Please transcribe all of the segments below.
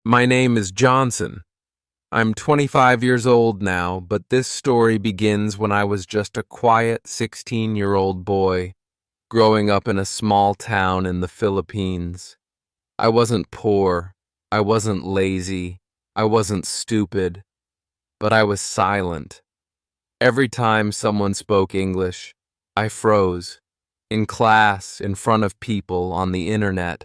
My name is Johnson. I'm 25 years old now, but this story begins when I was just a quiet 16-year-old boy growing up in a small town in the Philippines. I wasn't poor, I wasn't lazy, I wasn't stupid, but I was silent. Every time someone spoke English, I froze. In class, in front of people, on the internet,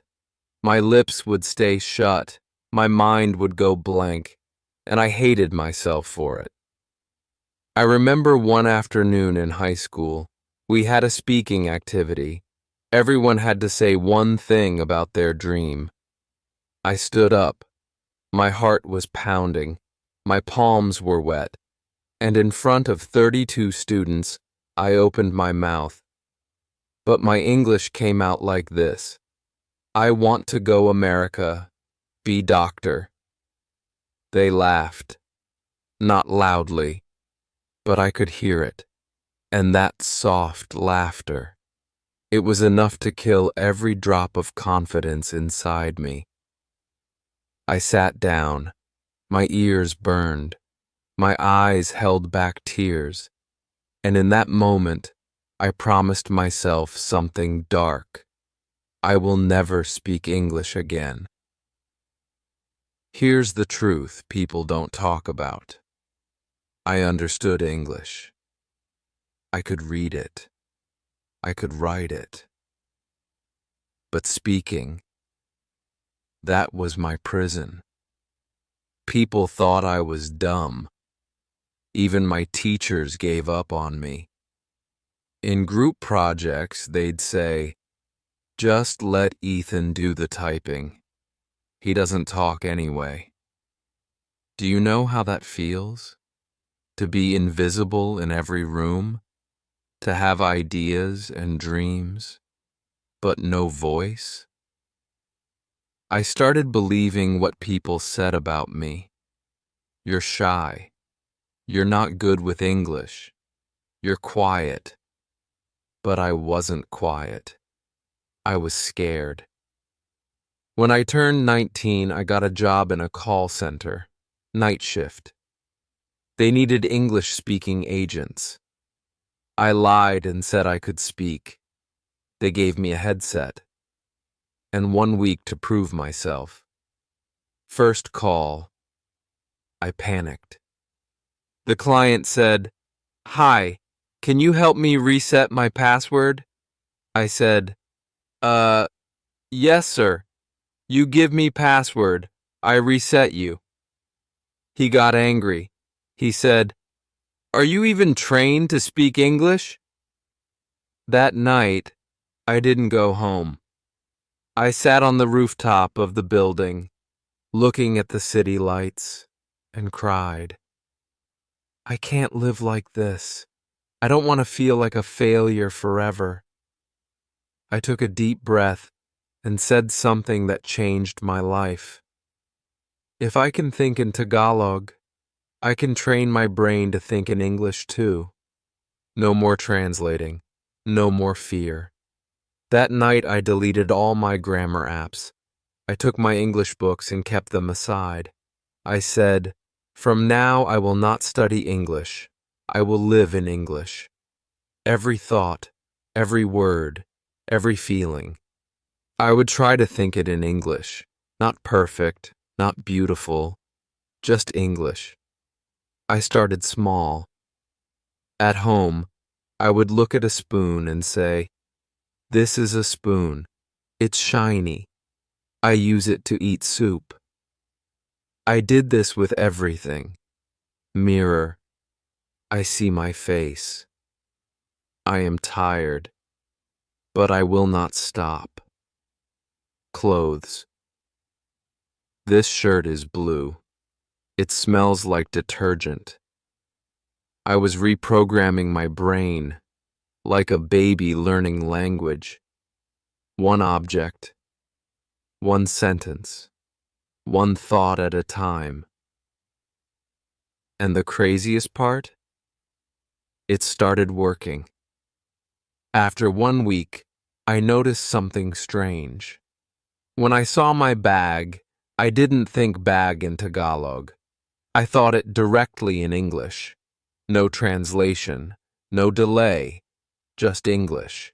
my lips would stay shut, my mind would go blank, and I hated myself for it. I remember one afternoon in high school, we had a speaking activity. Everyone had to say one thing about their dream. I stood up. My heart was pounding. My palms were wet. And in front of 32 students, I opened my mouth. But my English came out like this. I want to go America, be doctor. They laughed. Not loudly, but I could hear it. And that soft laughter. It was enough to kill every drop of confidence inside me. I sat down. My ears burned. My eyes held back tears. And in that moment, I promised myself something dark. I will never speak English again. Here's the truth people don't talk about. I understood English. I could read it. I could write it. But speaking, that was my prison. People thought I was dumb. Even my teachers gave up on me. In group projects, they'd say, "Just let Ethan do the typing. He doesn't talk anyway." Do you know how that feels? To be invisible in every room? To have ideas and dreams, but no voice? I started believing what people said about me. You're shy. You're not good with English. You're quiet. But I wasn't quiet. I was scared. When I turned 19, I got a job in a call center, night shift. They needed English-speaking agents. I lied and said I could speak. They gave me a headset. And 1 week to prove myself. First call. I panicked. The client said, "Hi, can you help me reset my password?" I said, yes, sir. You give me password. I reset you." He got angry. He said, "Are you even trained to speak English?" That night, I didn't go home. I sat on the rooftop of the building, looking at the city lights, and cried. I can't live like this. I don't want to feel like a failure forever. I took a deep breath and said something that changed my life. If I can think in Tagalog, I can train my brain to think in English too. No more translating. No more fear. That night I deleted all my grammar apps. I took my English books and kept them aside. I said, "From now I will not study English. I will live in English." Every thought, every word, every feeling. I would try to think it in English. Not perfect, not beautiful, just English. I started small. At home, I would look at a spoon and say, "This is a spoon. It's shiny. I use it to eat soup." I did this with everything. Mirror. I see my face. I am tired, but I will not stop. Clothes. This shirt is blue. It smells like detergent. I was reprogramming my brain, like a baby learning language. One object, one sentence, one thought at a time. And the craziest part? It started working. After 1 week, I noticed something strange. When I saw my bag, I didn't think bag in Tagalog. I thought it directly in English. No translation, no delay, just English.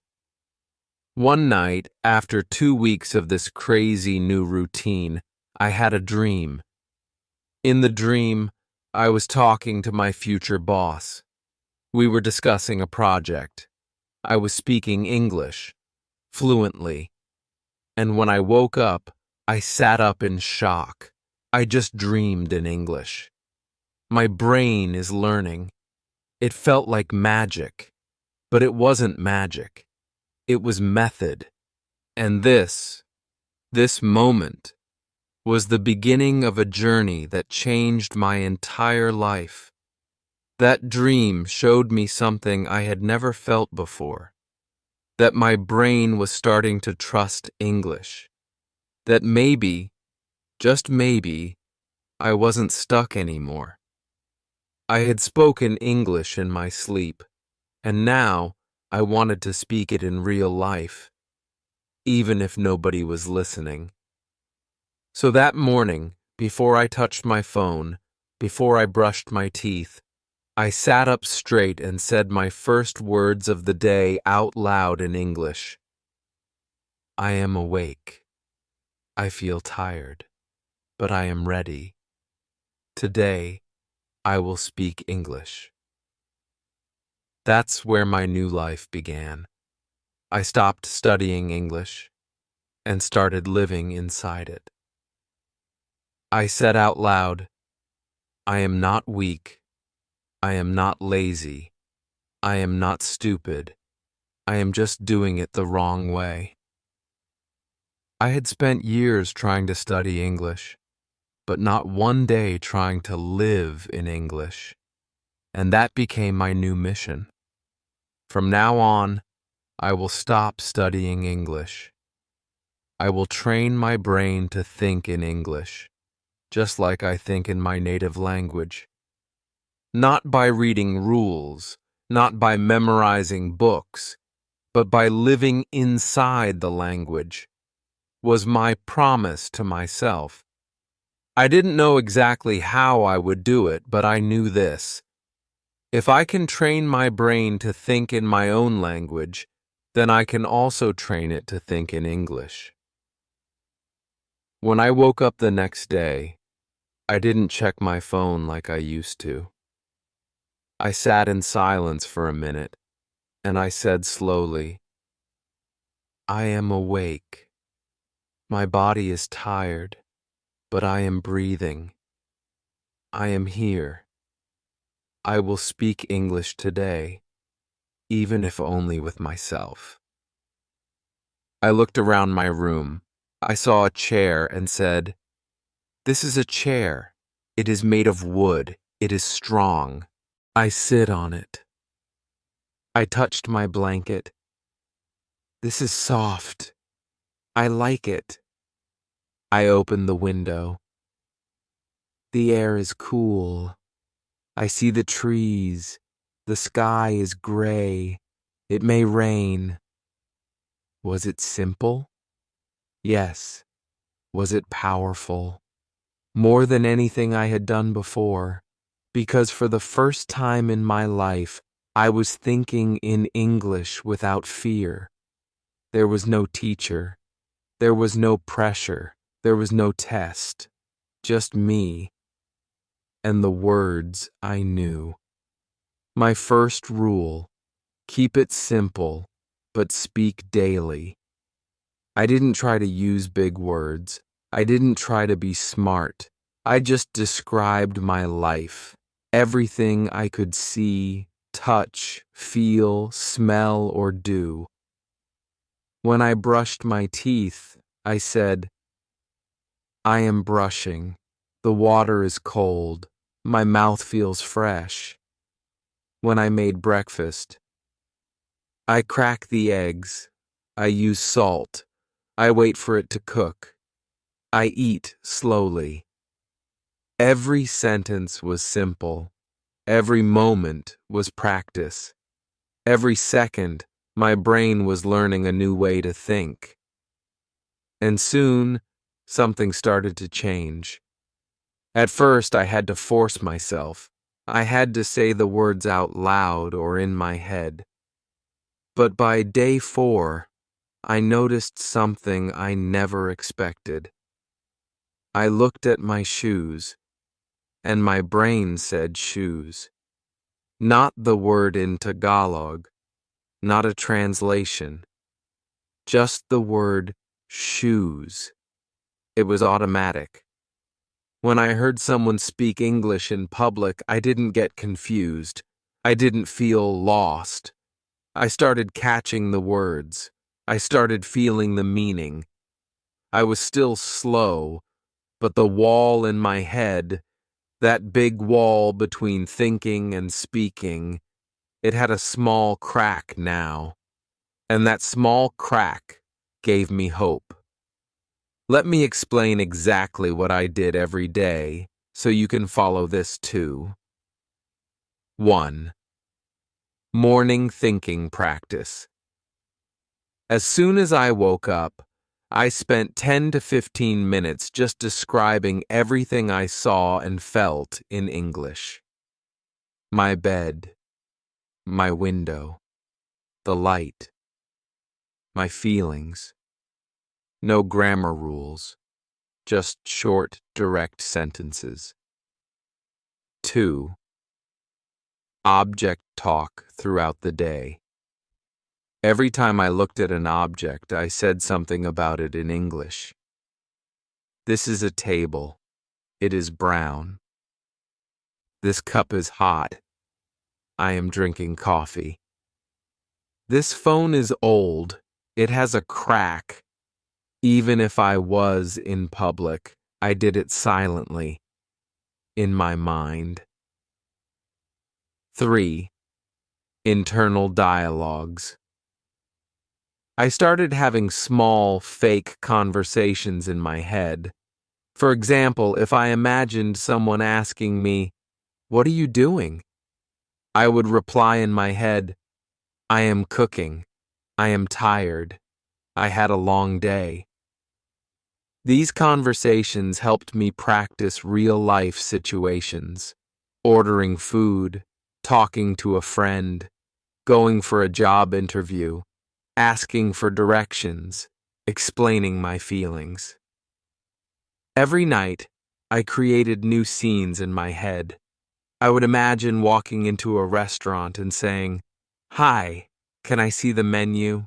One night, after 2 weeks of this crazy new routine, I had a dream. In the dream, I was talking to my future boss. We were discussing a project. I was speaking English, fluently. And when I woke up, I sat up in shock. I just dreamed in English. My brain is learning. It felt like magic, but it wasn't magic. It was method. And this moment, was the beginning of a journey that changed my entire life. That dream showed me something I had never felt before. That my brain was starting to trust English. That maybe, just maybe, I wasn't stuck anymore. I had spoken English in my sleep, and now I wanted to speak it in real life, even if nobody was listening. So that morning, before I touched my phone, before I brushed my teeth, I sat up straight and said my first words of the day out loud in English. I am awake. I feel tired, but I am ready. Today, I will speak English. That's where my new life began. I stopped studying English and started living inside it. I said out loud, I am not weak. I am not lazy. I am not stupid. I am just doing it the wrong way. I had spent years trying to study English, but not one day trying to live in English. And that became my new mission. From now on, I will stop studying English. I will train my brain to think in English, just like I think in my native language. Not by reading rules, not by memorizing books, but by living inside the language, was my promise to myself. I didn't know exactly how I would do it, but I knew this. If I can train my brain to think in my own language, then I can also train it to think in English. When I woke up the next day, I didn't check my phone like I used to. I sat in silence for a minute, and I said slowly, I am awake. My body is tired, but I am breathing. I am here. I will speak English today, even if only with myself. I looked around my room. I saw a chair and said, This is a chair. It is made of wood. It is strong. I sit on it. I touched my blanket. This is soft. I like it. I opened the window. The air is cool. I see the trees. The sky is gray. It may rain. Was it simple? Yes. Was it powerful? More than anything I had done before, because for the first time in my life, I was thinking in English without fear. There was no teacher. There was no pressure. There was no test. Just me and the words I knew. My first rule, keep it simple, but speak daily. I didn't try to use big words. I didn't try to be smart. I just described my life. Everything I could see, touch, feel, smell, or do. When I brushed my teeth, I said, I am brushing. The water is cold. My mouth feels fresh. When I made breakfast, I crack the eggs. I use salt. I wait for it to cook. I eat slowly. Every sentence was simple. Every moment was practice. Every second, my brain was learning a new way to think. And soon, something started to change. At first, I had to force myself. I had to say the words out loud or in my head. But by day 4, I noticed something I never expected. I looked at my shoes, and my brain said shoes. Not the word in Tagalog, not a translation, just the word shoes. It was automatic. When I heard someone speak English in public, I didn't get confused. I didn't feel lost. I started catching the words. I started feeling the meaning. I was still slow, but the wall in my head, that big wall between thinking and speaking, it had a small crack now. And that small crack gave me hope. Let me explain exactly what I did every day so you can follow this too. 1. Morning thinking practice. As soon as I woke up, I spent 10 to 15 minutes just describing everything I saw and felt in English. My bed, my window, the light, my feelings. No grammar rules, just short, direct sentences. 2. Object talk throughout the day. Every time I looked at an object, I said something about it in English. This is a table. It is brown. This cup is hot. I am drinking coffee. This phone is old. It has a crack. Even if I was in public, I did it silently, in my mind. 3. Internal dialogues. I started having small, fake conversations in my head. For example, if I imagined someone asking me, "What are you doing?" I would reply in my head, "I am cooking. I am tired. I had a long day." These conversations helped me practice real-life situations, ordering food, talking to a friend, going for a job interview, asking for directions, explaining my feelings. Every night, I created new scenes in my head. I would imagine walking into a restaurant and saying, "Hi, can I see the menu?"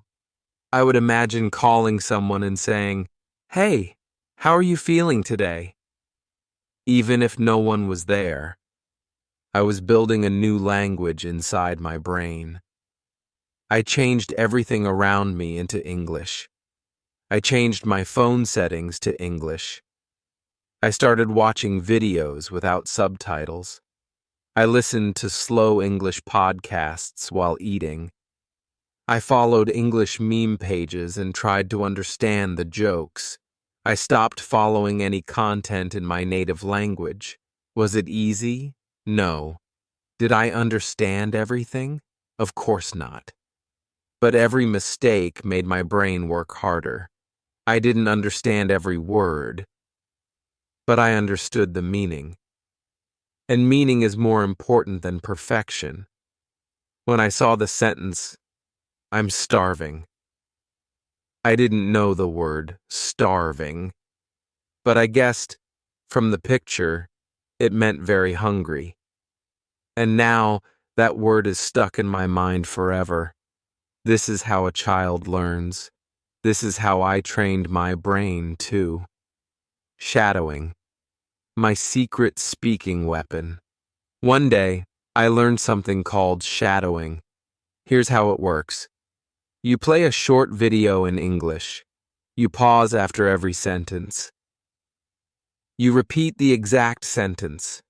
I would imagine calling someone and saying, "Hey, how are you feeling today?" Even if no one was there, I was building a new language inside my brain. I changed everything around me into English. I changed my phone settings to English. I started watching videos without subtitles. I listened to slow English podcasts while eating. I followed English meme pages and tried to understand the jokes. I stopped following any content in my native language. Was it easy? No. Did I understand everything? Of course not. But every mistake made my brain work harder. I didn't understand every word, but I understood the meaning. And meaning is more important than perfection. When I saw the sentence, "I'm starving," I didn't know the word starving, but I guessed from the picture it meant very hungry. And now that word is stuck in my mind forever. This is how a child learns. This is how I trained my brain, too. Shadowing. My secret speaking weapon. One day, I learned something called shadowing. Here's how it works. You play a short video in English. You pause after every sentence. You repeat the exact sentence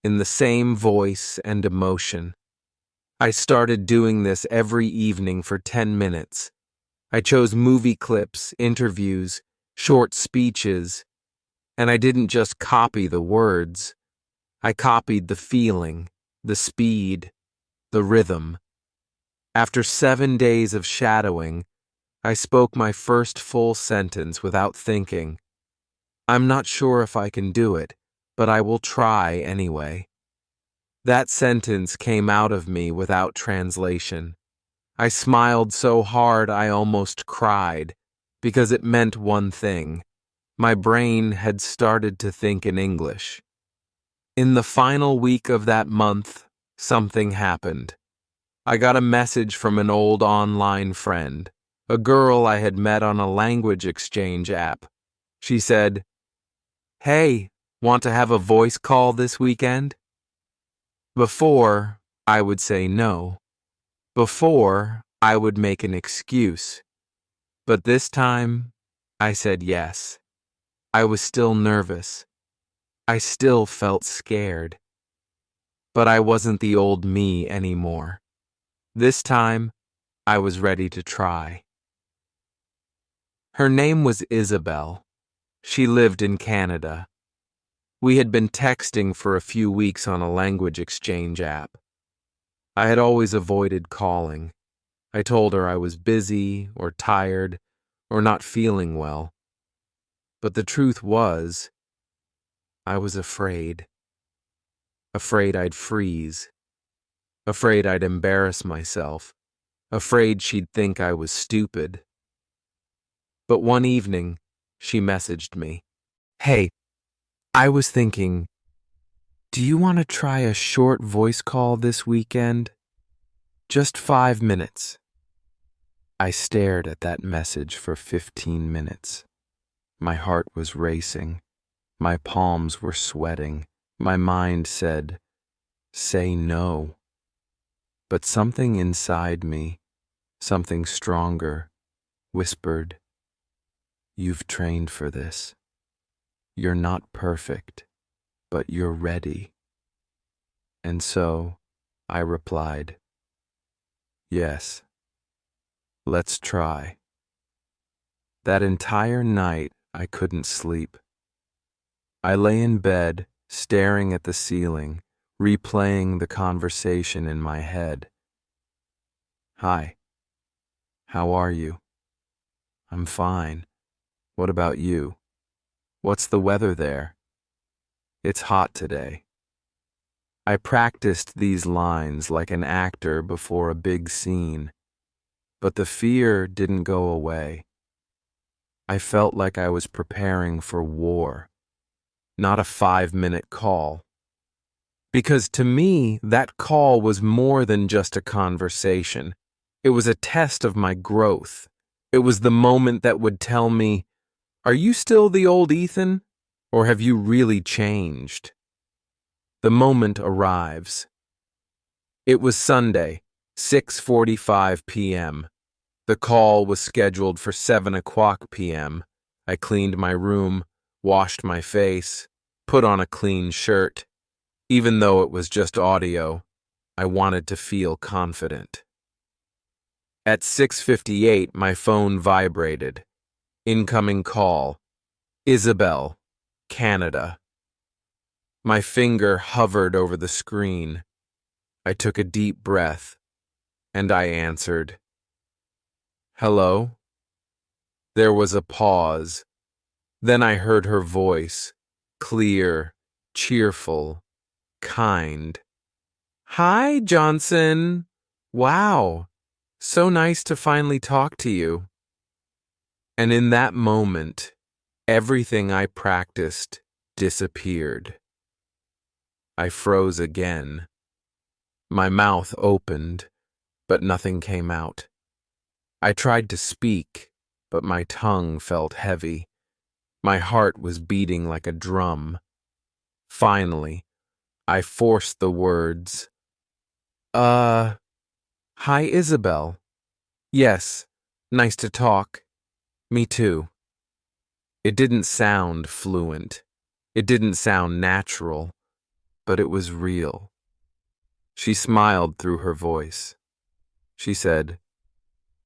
in the same voice and emotion. I started doing this every evening for 10 minutes. I chose movie clips, interviews, short speeches, and I didn't just copy the words. I copied the feeling, the speed, the rhythm. After 7 days of shadowing, I spoke my first full sentence without thinking. I'm not sure if I can do it, but I will try anyway. That sentence came out of me without translation. I smiled so hard I almost cried, because it meant one thing. My brain had started to think in English. In the final week of that month, something happened. I got a message from an old online friend, a girl I had met on a language exchange app. She said, "Hey, want to have a voice call this weekend?" Before, I would say no. Before, I would make an excuse. But this time, I said yes. I was still nervous. I still felt scared. But I wasn't the old me anymore. This time, I was ready to try. Her name was Isabel. She lived in Canada. We had been texting for a few weeks on a language exchange app. I had always avoided calling. I told her I was busy or tired or not feeling well. But the truth was, I was afraid. Afraid I'd freeze. Afraid I'd embarrass myself. Afraid she'd think I was stupid. But one evening, she messaged me. "Hey, I was thinking, do you want to try a short voice call this weekend? Just 5 minutes." I stared at that message for 15 minutes. My heart was racing. My palms were sweating. My mind said, "Say no." But something inside me, something stronger, whispered, "You've trained for this. You're not perfect, but you're ready." And so I replied, "Yes, let's try." That entire night, I couldn't sleep. I lay in bed, staring at the ceiling, replaying the conversation in my head. "Hi, how are you?" "I'm fine. What about you? What's the weather there?" "It's hot today." I practiced these lines like an actor before a big scene, but the fear didn't go away. I felt like I was preparing for war, not a 5-minute call. Because to me, that call was more than just a conversation. It was a test of my growth. It was the moment that would tell me, "Are you still the old Ethan, or have you really changed?" The moment arrives. It was Sunday, 6:45 p.m. The call was scheduled for 7 o'clock p.m. I cleaned my room, washed my face, put on a clean shirt. Even though it was just audio, I wanted to feel confident. At 6:58, my phone vibrated. Incoming call. Isabel, Canada. My finger hovered over the screen. I took a deep breath, and I answered. "Hello?" There was a pause. Then I heard her voice, clear, cheerful, kind. "Hi, Johnson. Wow, so nice to finally talk to you." And in that moment, everything I practiced disappeared. I froze again. My mouth opened, but nothing came out. I tried to speak, but my tongue felt heavy. My heart was beating like a drum. Finally, I forced the words, Hi, Isabel. Yes, nice to talk. Me too." It didn't sound fluent. It didn't sound natural, but it was real. She smiled through her voice. She said,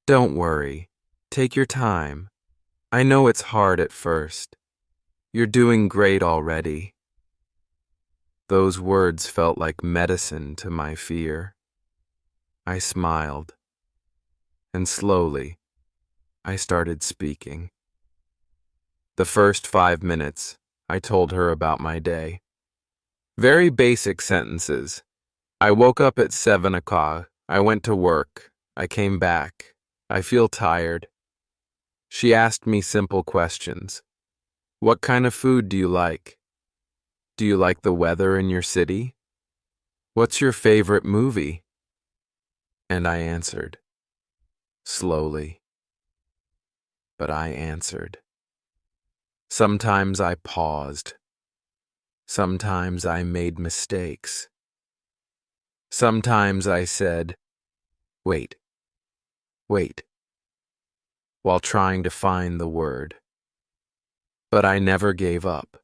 "Don't worry. Take your time. I know it's hard at first. You're doing great already." Those words felt like medicine to my fear. I smiled, and slowly, I started speaking. The first 5 minutes, I told her about my day. Very basic sentences. I woke up at 7 o'clock. I went to work. I came back. I feel tired. She asked me simple questions. What kind of food do you like? Do you like the weather in your city? What's your favorite movie? And I answered. Slowly. But I answered. Sometimes I paused. Sometimes I made mistakes. Sometimes I said, wait, while trying to find the word. But I never gave up.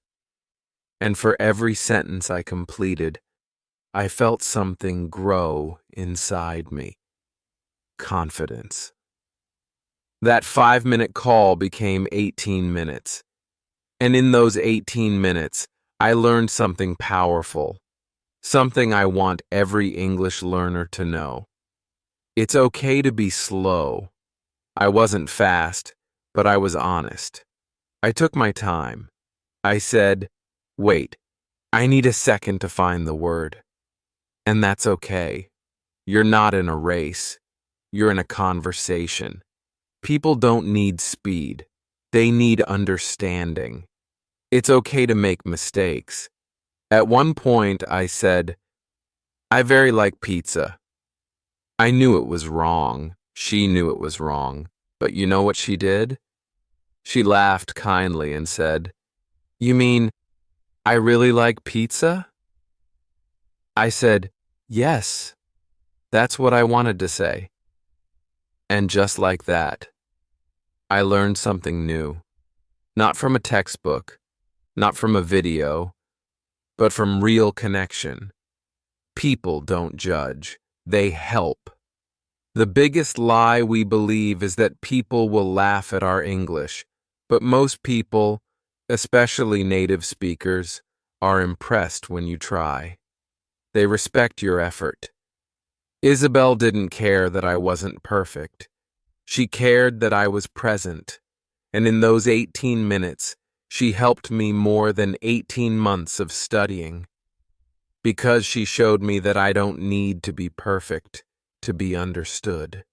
And for every sentence I completed, I felt something grow inside me. Confidence. That 5-minute call became 18 minutes. And in those 18 minutes, I learned something powerful. Something I want every English learner to know. It's okay to be slow. I wasn't fast, but I was honest. I took my time. I said, wait, I need a second to find the word. And that's okay. You're not in a race. You're in a conversation. People don't need speed. They need understanding. It's okay to make mistakes. At one point, I said, I very like pizza. I knew it was wrong. She knew it was wrong. But you know what she did? She laughed kindly and said, You mean, I really like pizza? I said, Yes, that's what I wanted to say. And just like that, I learned something new. Not from a textbook, not from a video, but from real connection. People don't judge, they help. The biggest lie we believe is that people will laugh at our English, but most people, especially native speakers, are impressed when you try. They respect your effort. Isabel didn't care that I wasn't perfect. She cared that I was present, and in those 18 minutes, she helped me more than 18 months of studying. Because she showed me that I don't need to be perfect to be understood.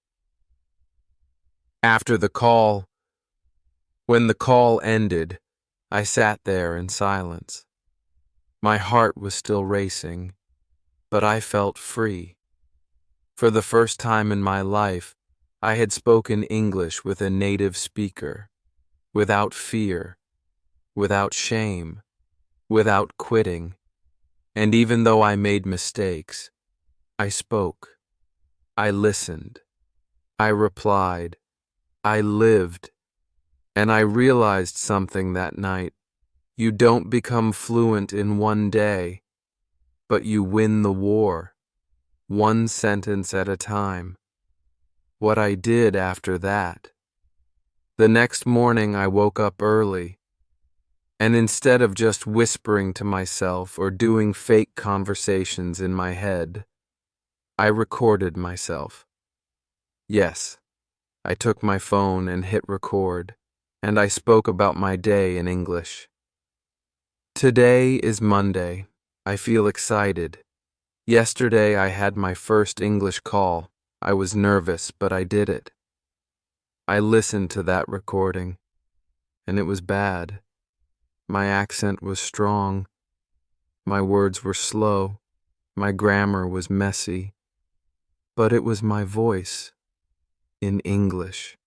After the call, when the call ended, I sat there in silence. My heart was still racing, but I felt free. For the first time in my life, I had spoken English with a native speaker, without fear, without shame, without quitting. And even though I made mistakes, I spoke. I listened. I replied. I lived. And I realized something that night. You don't become fluent in one day, but you win the war, one sentence at a time. What I did after that. The next morning I woke up early, and instead of just whispering to myself or doing fake conversations in my head, I recorded myself. Yes, I took my phone and hit record, and I spoke about my day in English. Today is Monday. I feel excited. Yesterday I had my first English call. I was nervous, but I did it. I listened to that recording, and it was bad. My accent was strong. My words were slow. My grammar was messy. But it was my voice, in English.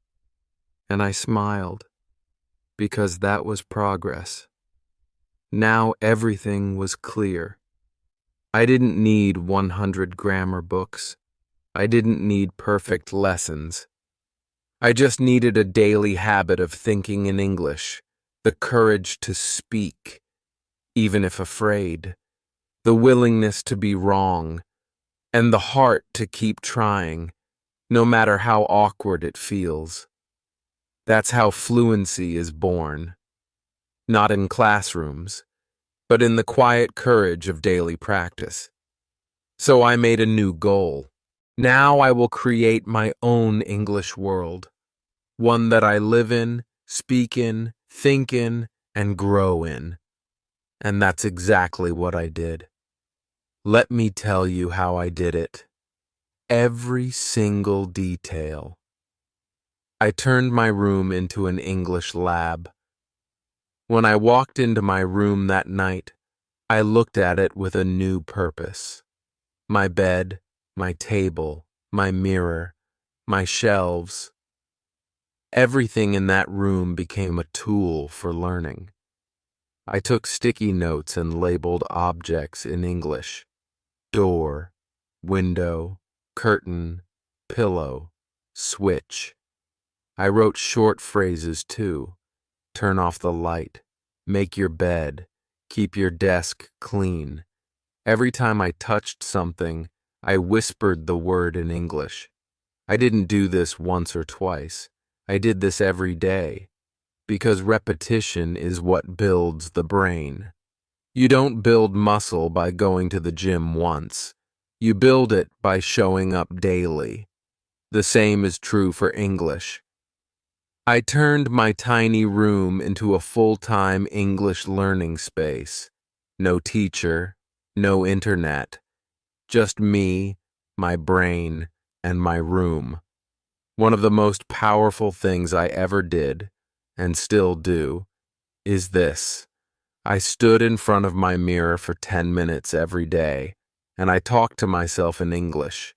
And I smiled, because that was progress. Now everything was clear. I didn't need 100 grammar books. I didn't need perfect lessons. I just needed a daily habit of thinking in English, the courage to speak, even if afraid, the willingness to be wrong, and the heart to keep trying, no matter how awkward it feels. That's how fluency is born. Not in classrooms, but in the quiet courage of daily practice. So I made a new goal. Now I will create my own English world, one that I live in, speak in, think in, and grow in. And that's exactly what I did. Let me tell you how I did it. Every single detail. I turned my room into an English lab. When I walked into my room that night, I looked at it with a new purpose. My bed, my table, my mirror, my shelves. Everything in that room became a tool for learning. I took sticky notes and labeled objects in English. Door, window, curtain, pillow, switch. I wrote short phrases too. Turn off the light. Make your bed. Keep your desk clean. Every time I touched something, I whispered the word in English. I didn't do this once or twice. I did this every day, because repetition is what builds the brain. You don't build muscle by going to the gym once. You build it by showing up daily. The same is true for English. I turned my tiny room into a full-time English learning space. No teacher, no internet, just me, my brain, and my room. One of the most powerful things I ever did, and still do, is this. I stood in front of my mirror for 10 minutes every day, and I talked to myself in English.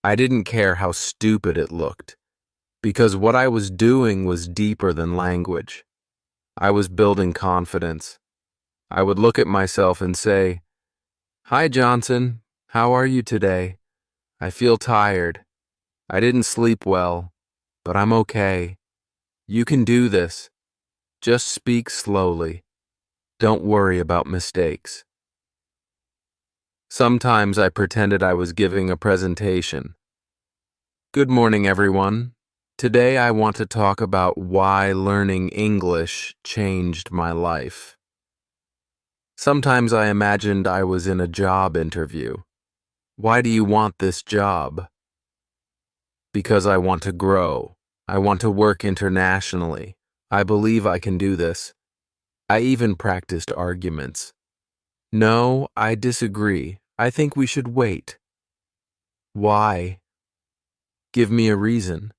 I didn't care how stupid it looked, because what I was doing was deeper than language. I was building confidence. I would look at myself and say, "Hi, Johnson. How are you today? I feel tired. I didn't sleep well, but I'm okay. You can do this. Just speak slowly. Don't worry about mistakes." Sometimes I pretended I was giving a presentation. Good morning, everyone. Today I want to talk about why learning English changed my life. Sometimes I imagined I was in a job interview. Why do you want this job? Because I want to grow. I want to work internationally. I believe I can do this. I even practiced arguments. No, I disagree. I think we should wait. Why? Give me a reason.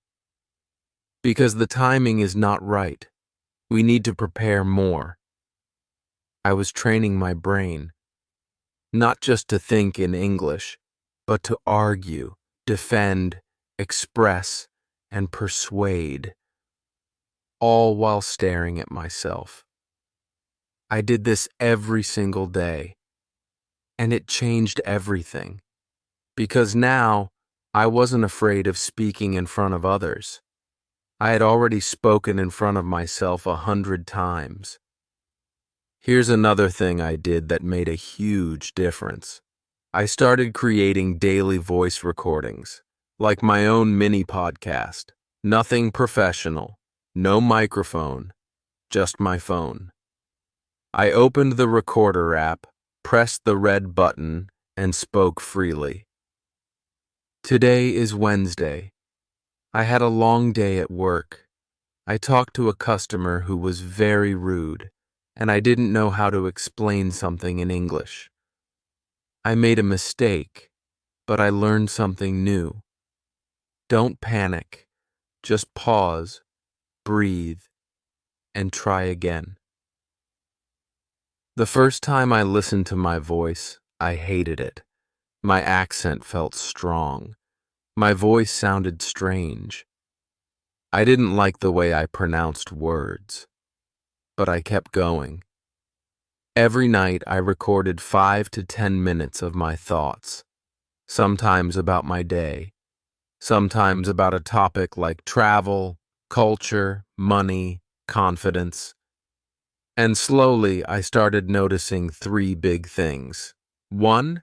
Because the timing is not right. We need to prepare more. I was training my brain, not just to think in English, but to argue, defend, express, and persuade, all while staring at myself. I did this every single day, and it changed everything, because now I wasn't afraid of speaking in front of others. I had already spoken in front of myself 100 times. Here's another thing I did that made a huge difference. I started creating daily voice recordings, like my own mini podcast. Nothing professional, no microphone, just my phone. I opened the recorder app, pressed the red button, and spoke freely. Today is Wednesday. I had a long day at work. I talked to a customer who was very rude, and I didn't know how to explain something in English. I made a mistake, but I learned something new. Don't panic. Just pause, breathe, and try again. The first time I listened to my voice, I hated it. My accent felt strong. My voice sounded strange. I didn't like the way I pronounced words, but I kept going. Every night I recorded 5 to 10 minutes of my thoughts, sometimes about my day, sometimes about a topic like travel, culture, money, confidence. And slowly I started noticing 3 big things. 1,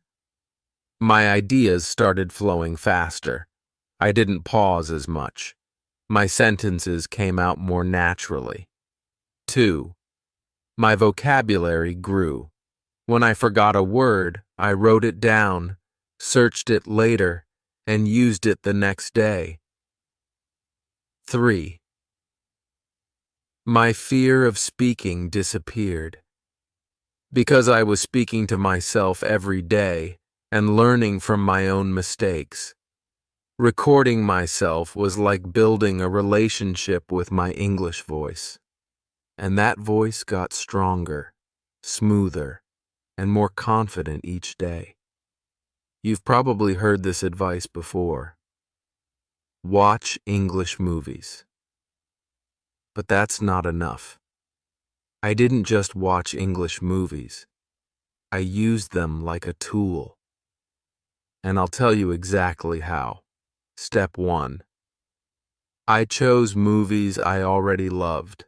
my ideas started flowing faster. I didn't pause as much. My sentences came out more naturally. 2, my vocabulary grew. When I forgot a word, I wrote it down, searched it later, and used it the next day. 3, My fear of speaking disappeared. Because I was speaking to myself every day and learning from my own mistakes. Recording myself was like building a relationship with my English voice. And that voice got stronger, smoother, and more confident each day. You've probably heard this advice before. Watch English movies. But that's not enough. I didn't just watch English movies. I used them like a tool. And I'll tell you exactly how. Step 1. I chose movies I already loved.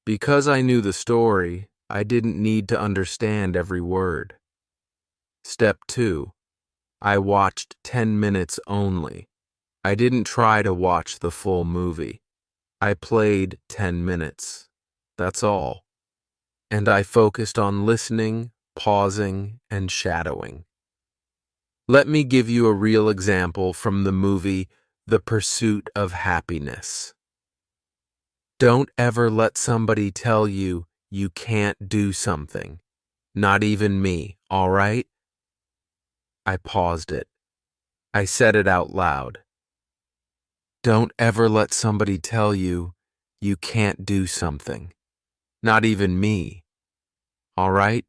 Because I knew the story, I didn't need to understand every word. Step 2. I watched 10 minutes only. I didn't try to watch the full movie. I played 10 minutes. That's all. And I focused on listening, pausing, and shadowing. Let me give you a real example from the movie The Pursuit of Happiness. Don't ever let somebody tell you you can't do something. Not even me, all right? I paused it. I said it out loud. Don't ever let somebody tell you you can't do something. Not even me, all right?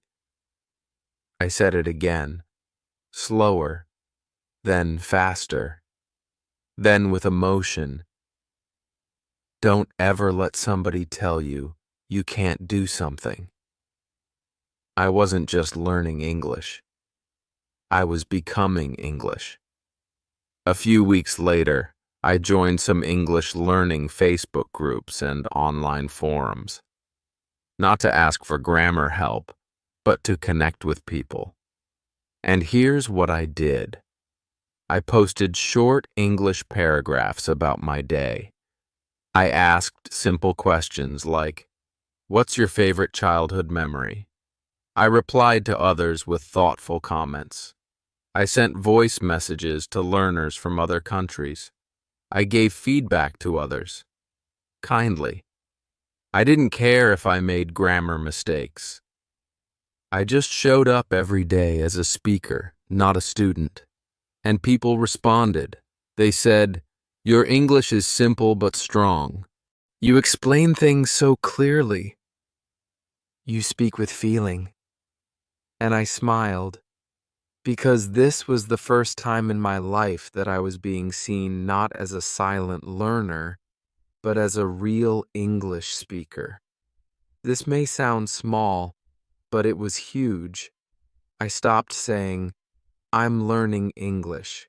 I said it again, slower, then faster, then with emotion. Don't ever let somebody tell you you can't do something. I wasn't just learning English. I was becoming English. A few weeks later, I joined some English learning Facebook groups and online forums. Not to ask for grammar help, but to connect with people. And here's what I did. I posted short English paragraphs about my day. I asked simple questions like, "What's your favorite childhood memory?" I replied to others with thoughtful comments. I sent voice messages to learners from other countries. I gave feedback to others, kindly. I didn't care if I made grammar mistakes. I just showed up every day as a speaker, not a student. And people responded. They said, "Your English is simple but strong. You explain things so clearly. You speak with feeling." And I smiled, because this was the first time in my life that I was being seen not as a silent learner, but as a real English speaker. This may sound small, but it was huge. I stopped saying, "I'm learning English,"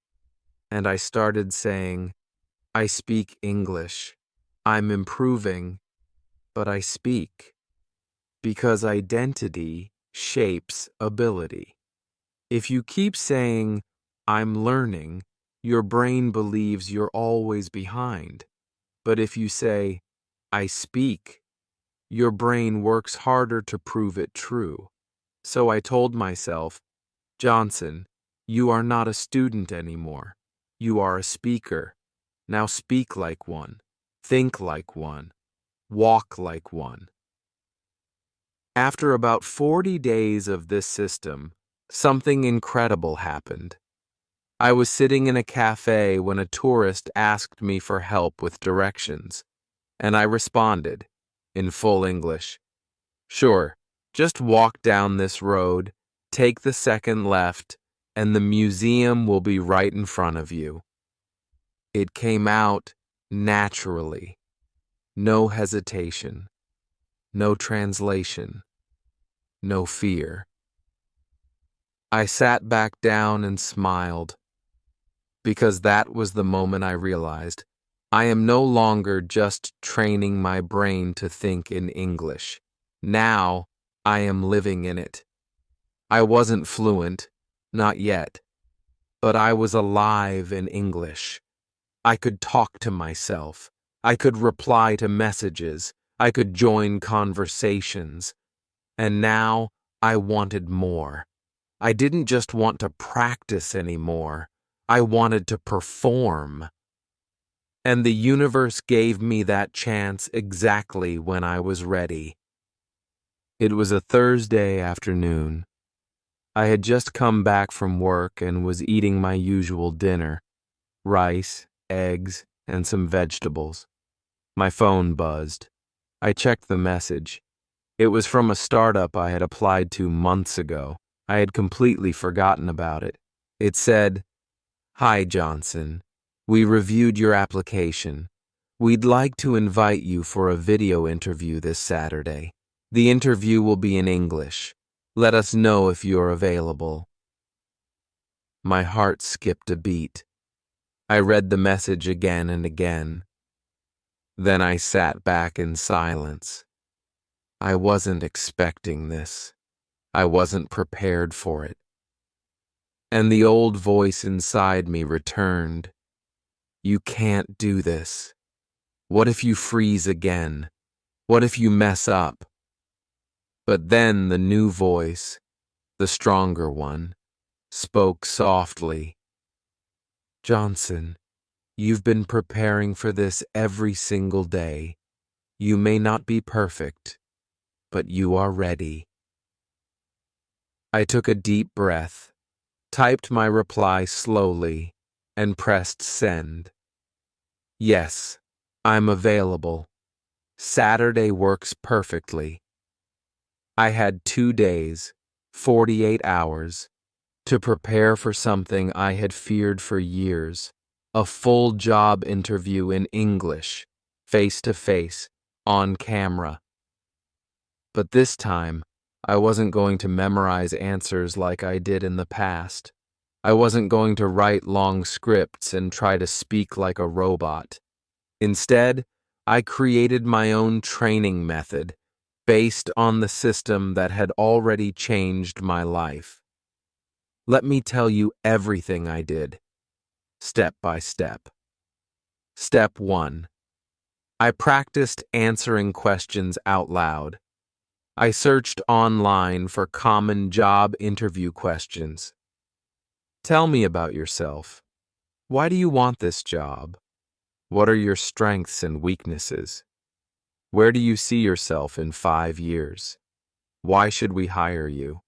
and I started saying, "I speak English. I'm improving, but I speak." Because identity shapes ability. If you keep saying, "I'm learning," your brain believes you're always behind. But if you say, "I speak," your brain works harder to prove it true. So I told myself, "Johnson, you are not a student anymore. You are a speaker. Now speak like one, think like one, walk like one." After about 40 days of this system, something incredible happened. I was sitting in a cafe when a tourist asked me for help with directions, and I responded, in full English, "Sure, just walk down this road, take the second left, and the museum will be right in front of you." It came out naturally. No hesitation. No translation. No fear. I sat back down and smiled, because that was the moment I realized I am no longer just training my brain to think in English. Now I am living in it. I wasn't fluent, not yet, but I was alive in English. I could talk to myself. I could reply to messages. I could join conversations. And now I wanted more. I didn't just want to practice anymore. I wanted to perform. And the universe gave me that chance exactly when I was ready. It was a Thursday afternoon. I had just come back from work and was eating my usual dinner: rice, eggs, and some vegetables. My phone buzzed. I checked the message. It was from a startup I had applied to months ago. I had completely forgotten about it. It said, "Hi, Johnson. We reviewed your application. We'd like to invite you for a video interview this Saturday. The interview will be in English. Let us know if you're available." My heart skipped a beat. I read the message again and again. Then I sat back in silence. I wasn't expecting this. I wasn't prepared for it. And the old voice inside me returned. "You can't do this. What if you freeze again? What if you mess up?" But then the new voice, the stronger one, spoke softly. "Johnson, you've been preparing for this every single day. You may not be perfect, but you are ready." I took a deep breath, typed my reply slowly, and pressed send. Yes, I'm available. Saturday works perfectly. I had 2 days, 48 hours, to prepare for something I had feared for years: a full job interview in English, face to face, on camera. But this time, I wasn't going to memorize answers like I did in the past. I wasn't going to write long scripts and try to speak like a robot. Instead, I created my own training method based on the system that had already changed my life. Let me tell you everything I did, step by step. Step 1. I practiced answering questions out loud. I searched online for common job interview questions. Tell me about yourself. Why do you want this job? What are your strengths and weaknesses? Where do you see yourself in 5 years? Why should we hire you?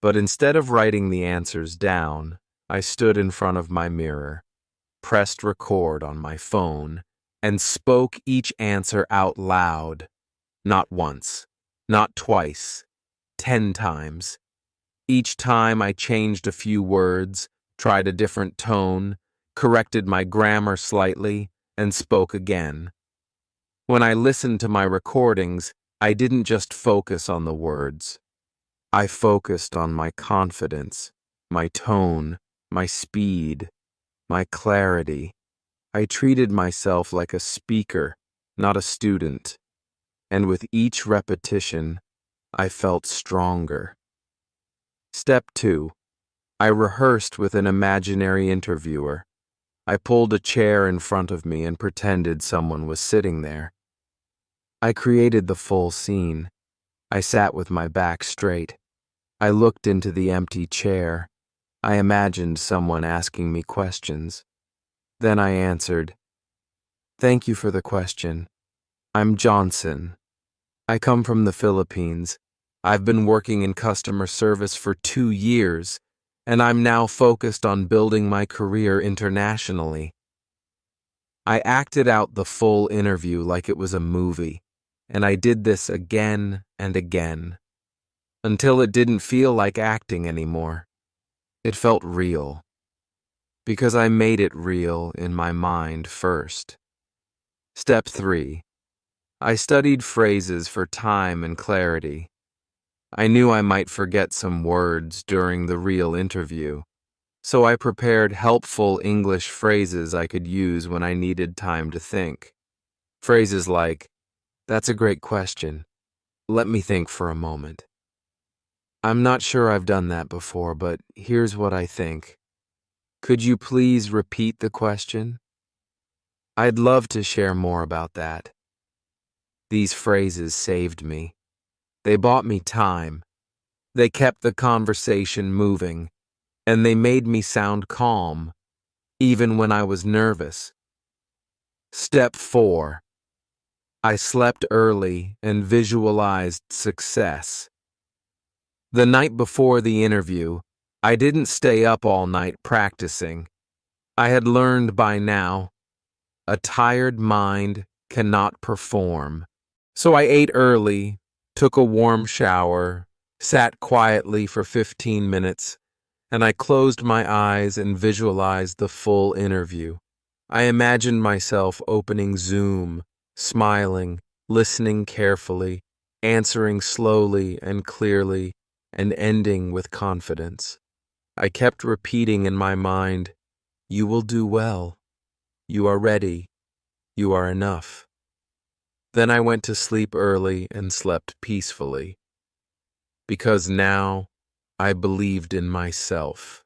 But instead of writing the answers down, I stood in front of my mirror, pressed record on my phone, and spoke each answer out loud. Not once, not twice, 10 times. Each time I changed a few words, tried a different tone, corrected my grammar slightly, and spoke again. When I listened to my recordings, I didn't just focus on the words. I focused on my confidence, my tone, my speed, my clarity. I treated myself like a speaker, not a student. And with each repetition, I felt stronger. Step 2. I rehearsed with an imaginary interviewer. I pulled a chair in front of me and pretended someone was sitting there. I created the full scene. I sat with my back straight. I looked into the empty chair. I imagined someone asking me questions. Then I answered, "Thank you for the question. I'm Johnson. I come from the Philippines. I've been working in customer service for 2 years, and I'm now focused on building my career internationally." I acted out the full interview like it was a movie, and I did this again and again, until it didn't feel like acting anymore. It felt real, because I made it real in my mind first. Step 3. I studied phrases for time and clarity. I knew I might forget some words during the real interview, so I prepared helpful English phrases I could use when I needed time to think. Phrases like, "That's a great question. Let me think for a moment. I'm not sure I've done that before, but here's what I think. Could you please repeat the question?" I'd love to share more about that. These phrases saved me. They bought me time. They kept the conversation moving, and they made me sound calm. even when I was nervous. Step 4. I slept early and visualized success. The night before the interview, I didn't stay up all night practicing. I had learned by now, a tired mind cannot perform. So I ate early, took a warm shower, sat quietly for 15 minutes, and I closed my eyes and visualized the full interview. I imagined myself opening Zoom, smiling, listening carefully, answering slowly and clearly, and ending with confidence. I kept repeating in my mind, "You will do well. You are ready. You are enough." Then I went to sleep early and slept peacefully, because now I believed in myself.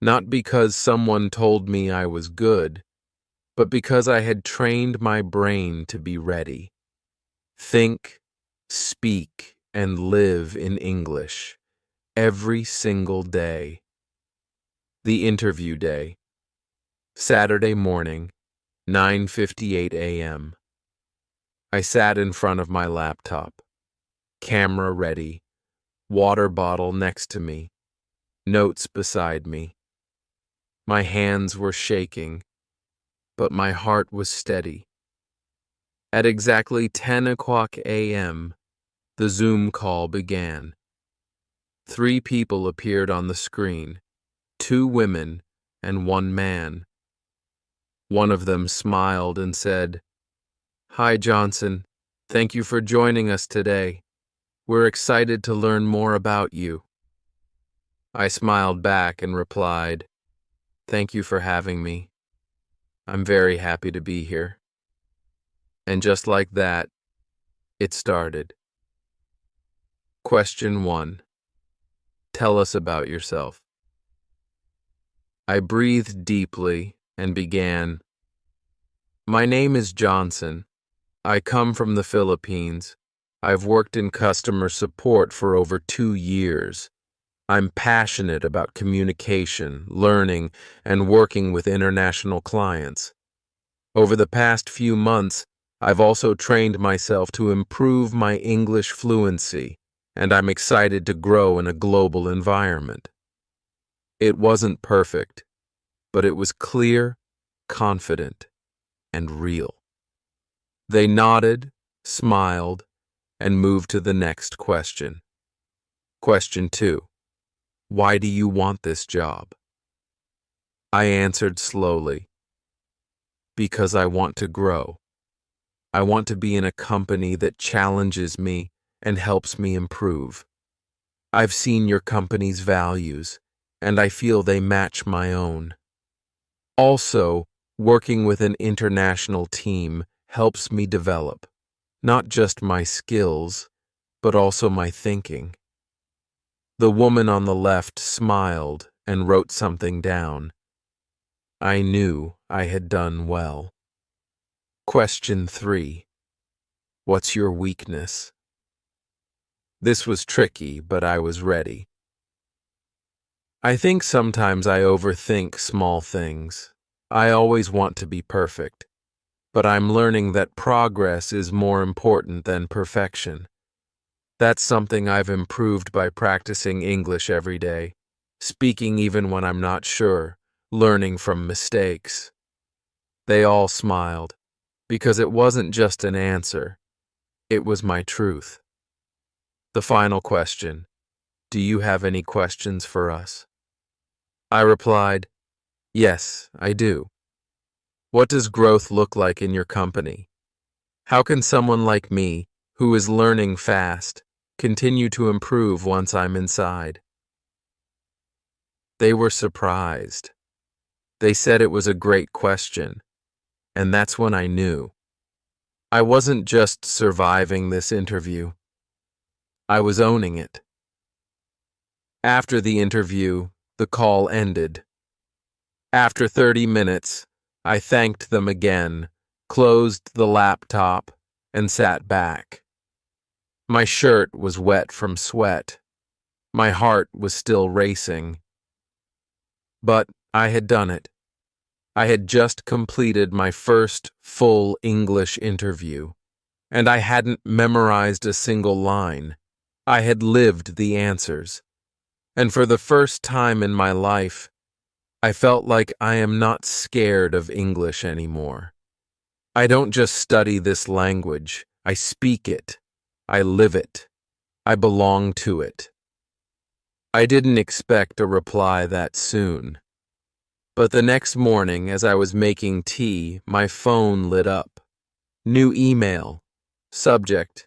Not because someone told me I was good, but because I had trained my brain to be ready. Think, speak, and live in English every single day. The interview day. Saturday morning, 9:58 a.m. I sat in front of my laptop, camera ready, water bottle next to me, notes beside me. My hands were shaking, but my heart was steady. At exactly 10 o'clock a.m., the Zoom call began. 3 people appeared on the screen, 2 women and 1 man. One of them smiled and said, "Hi, Johnson. Thank you for joining us today. We're excited to learn more about you." I smiled back and replied, "Thank you for having me. I'm very happy to be here." And just like that, it started. Question 1. Tell us about yourself. I breathed deeply and began, "My name is Johnson. I come from the Philippines. I've worked in customer support for over 2 years. I'm passionate about communication, learning, and working with international clients. Over the past few months, I've also trained myself to improve my English fluency, and I'm excited to grow in a global environment." It wasn't perfect, but it was clear, confident, and real. They nodded, smiled, and moved to the next question. Question 2. Why do you want this job? I answered slowly, because I want to grow. I want to be in a company that challenges me and helps me improve. I've seen your company's values, and I feel they match my own. Also, working with an international team helps me develop, not just my skills, but also my thinking. The woman on the left smiled and wrote something down. I knew I had done well. Question 3. What's your weakness? This was tricky, but I was ready. I think sometimes I overthink small things. I always want to be perfect, but I'm learning that progress is more important than perfection. That's something I've improved by practicing English every day, speaking even when I'm not sure, learning from mistakes. They all smiled, because it wasn't just an answer, it was my truth. The final question, do you have any questions for us? I replied, yes, I do. What does growth look like in your company? How can someone like me, who is learning fast, continue to improve once I'm inside? They were surprised. They said it was a great question, and that's when I knew. I wasn't just surviving this interview. I was owning it. After the interview, the call ended. After 30 minutes, I thanked them again, closed the laptop, and sat back. My shirt was wet from sweat. My heart was still racing. But I had done it. I had just completed my first full English interview, and I hadn't memorized a single line. I had lived the answers, and for the first time in my life, I felt like I am not scared of English anymore. I don't just study this language, I speak it, I live it, I belong to it. I didn't expect a reply that soon. But the next morning, as I was making tea, my phone lit up. New email. Subject: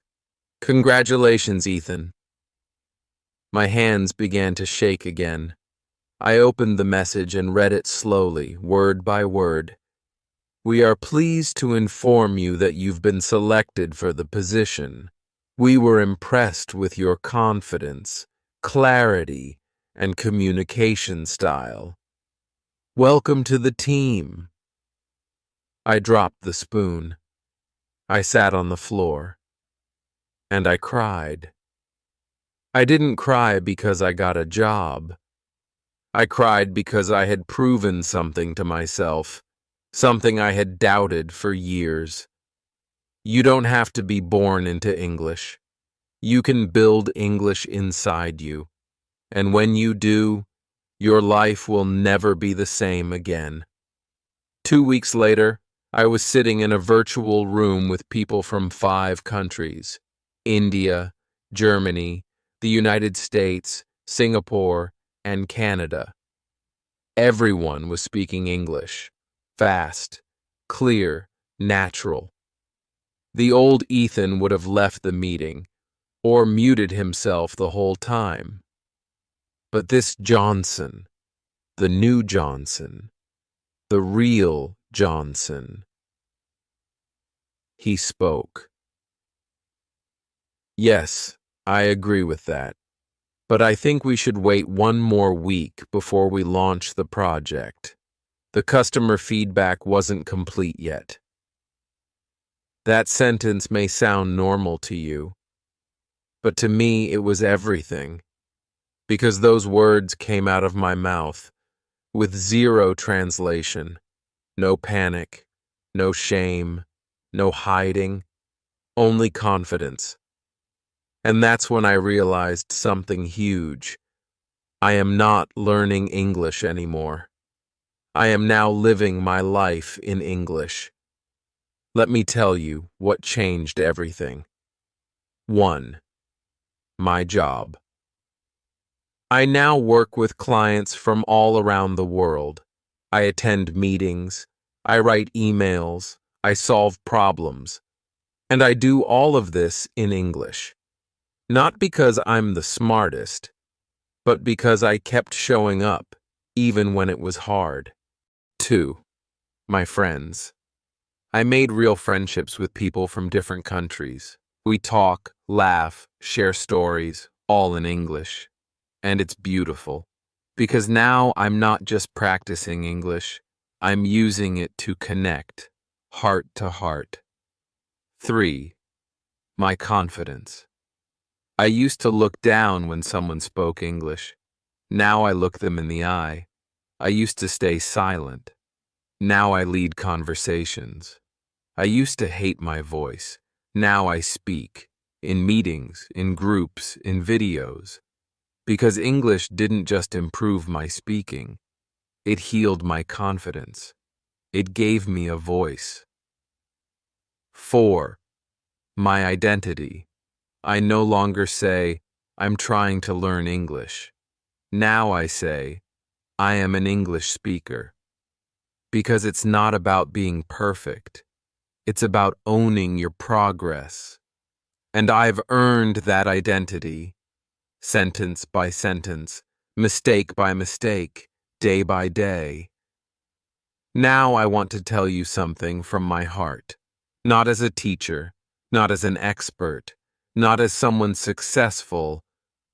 Congratulations, Ethan. My hands began to shake again. I opened the message and read it slowly, word by word. We are pleased to inform you that you've been selected for the position. We were impressed with your confidence, clarity, and communication style. Welcome to the team. I dropped the spoon. I sat on the floor. And I cried. I didn't cry because I got a job. I cried because I had proven something to myself, something I had doubted for years. You don't have to be born into English. You can build English inside you. And when you do, your life will never be the same again. 2 weeks later, I was sitting in a virtual room with people from 5 countries: India, Germany, the United States, Singapore, and Canada. Everyone was speaking English, fast, clear, natural. The old Ethan would have left the meeting, or muted himself the whole time. But this Johnson, the new Johnson, the real Johnson, he spoke. Yes, I agree with that, but I think we should wait 1 more week before we launch the project. The customer feedback wasn't complete yet. That sentence may sound normal to you, but to me it was everything, because those words came out of my mouth with zero translation, no panic, no shame, no hiding, only confidence. And that's when I realized something huge. I am not learning English anymore. I am now living my life in English. Let me tell you what changed everything. 1. My job. I now work with clients from all around the world. I attend meetings, I write emails, I solve problems, and I do all of this in English. Not because I'm the smartest, but because I kept showing up, even when it was hard. 2. My friends. I made real friendships with people from different countries. We talk, laugh, share stories, all in English. And it's beautiful, because now I'm not just practicing English, I'm using it to connect, heart to heart. 3. My confidence. I used to look down when someone spoke English. Now I look them in the eye. I used to stay silent. Now I lead conversations. I used to hate my voice. Now I speak, in meetings, in groups, in videos. Because English didn't just improve my speaking, it healed my confidence. It gave me a voice. 4. My identity. I no longer say, I'm trying to learn English. Now I say, I am an English speaker. Because it's not about being perfect. It's about owning your progress. And I've earned that identity, sentence by sentence, mistake by mistake, day by day. Now I want to tell you something from my heart, not as a teacher, not as an expert, not as someone successful,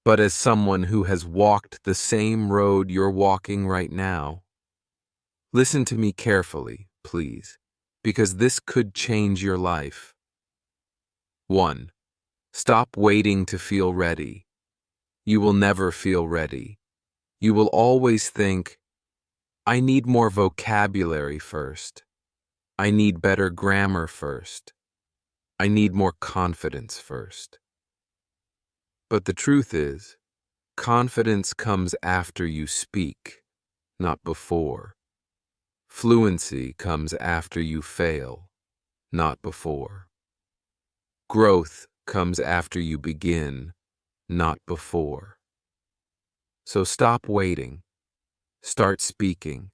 but as someone who has walked the same road you're walking right now. Listen to me carefully, please, because this could change your life. 1. Stop waiting to feel ready. You will never feel ready. You will always think, I need more vocabulary first. I need better grammar first. I need more confidence first. But the truth is, confidence comes after you speak, not before. Fluency comes after you fail, not before. Growth comes after you begin, not before. So stop waiting. Start speaking.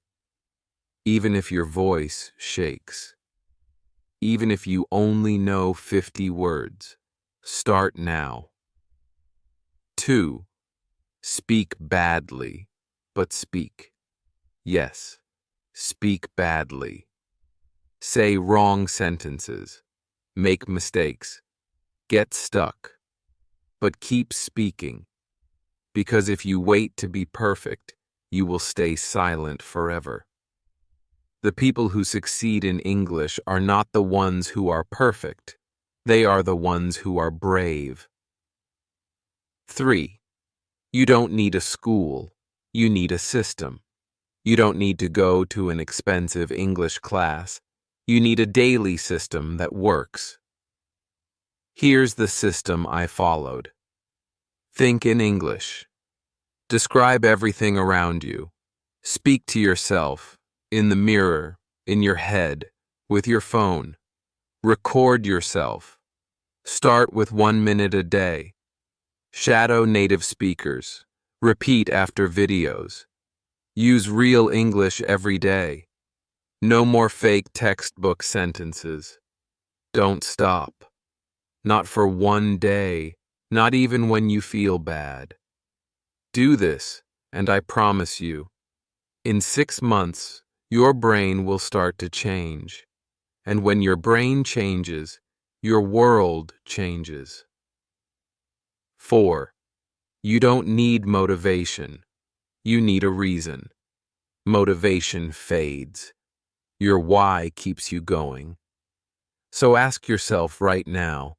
Even if your voice shakes. Even if you only know 50 words, start now. 2. Speak badly, but speak. Yes, speak badly. Say wrong sentences. Make mistakes. Get stuck. But keep speaking. Because if you wait to be perfect, you will stay silent forever. The people who succeed in English are not the ones who are perfect. They are the ones who are brave. 3. You don't need a school. You need a system. You don't need to go to an expensive English class. You need a daily system that works. Here's the system I followed. Think in English. Describe everything around you. Speak to yourself, in the mirror, in your head, with your phone. Record yourself. Start with 1 minute a day. Shadow native speakers. Repeat after videos. Use real English every day. No more fake textbook sentences. Don't stop. Not for 1 day, not even when you feel bad. Do this, and I promise you, in 6 months, your brain will start to change. And when your brain changes, your world changes. 4. You don't need motivation. You need a reason. Motivation fades. Your why keeps you going. So ask yourself right now,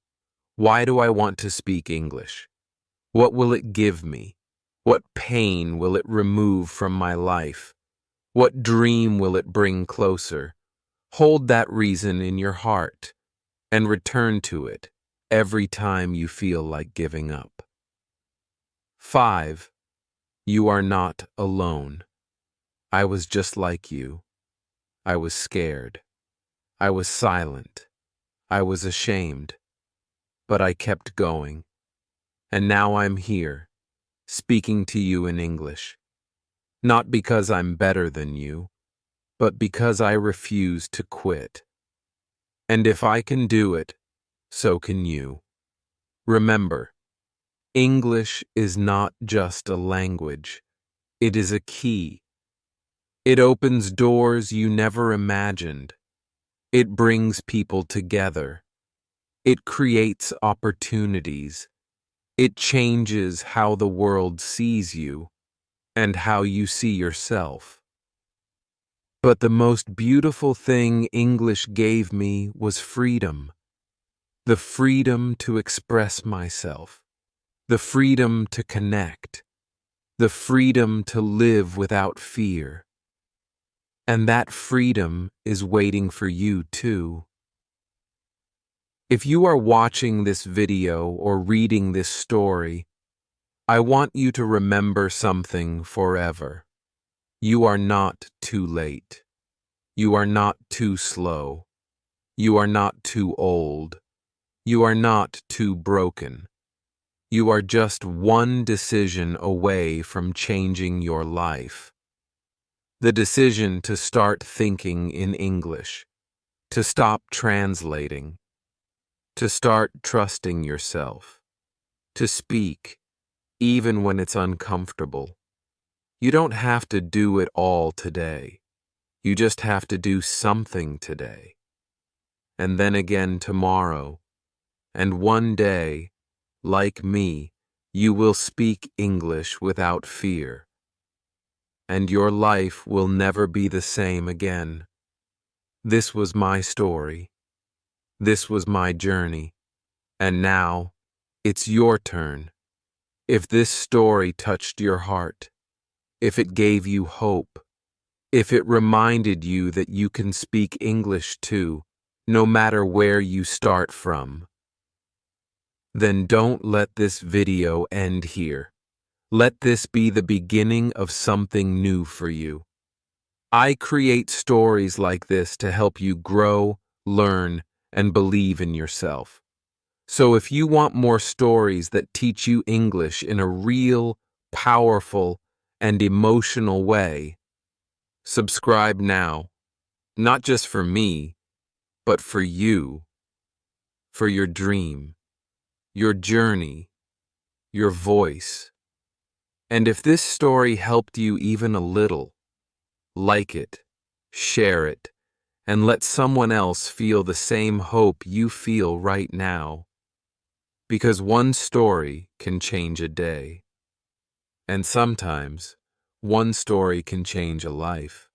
why do I want to speak English? What will it give me? What pain will it remove from my life? What dream will it bring closer? Hold that reason in your heart and return to it every time you feel like giving up. 5. You are not alone. I was just like you. I was scared. I was silent. I was ashamed. But I kept going. And now I'm here, speaking to you in English. Not because I'm better than you, but because I refuse to quit. And if I can do it, so can you. Remember, English is not just a language. It is a key. It opens doors you never imagined. It brings people together. It creates opportunities. It changes how the world sees you and how you see yourself. But the most beautiful thing English gave me was freedom. The freedom to express myself. The freedom to connect. The freedom to live without fear. And that freedom is waiting for you too. If you are watching this video or reading this story, I want you to remember something forever. You are not too late. You are not too slow. You are not too old. You are not too broken. You are just one decision away from changing your life. The decision to start thinking in English, to stop translating, to start trusting yourself, to speak, even when it's uncomfortable. You don't have to do it all today. You just have to do something today. And then again tomorrow. And one day, like me, you will speak English without fear. And your life will never be the same again. This was my story. This was my journey. And now, it's your turn. If this story touched your heart, if it gave you hope, if it reminded you that you can speak English too, no matter where you start from, then don't let this video end here. Let this be the beginning of something new for you. I create stories like this to help you grow, learn, and believe in yourself. So if you want more stories that teach you English in a real, powerful, and emotional way, subscribe now, not just for me, but for you, for your dream, your journey, your voice. And if this story helped you even a little, like it, share it, and let someone else feel the same hope you feel right now. Because one story can change a day. And sometimes, one story can change a life.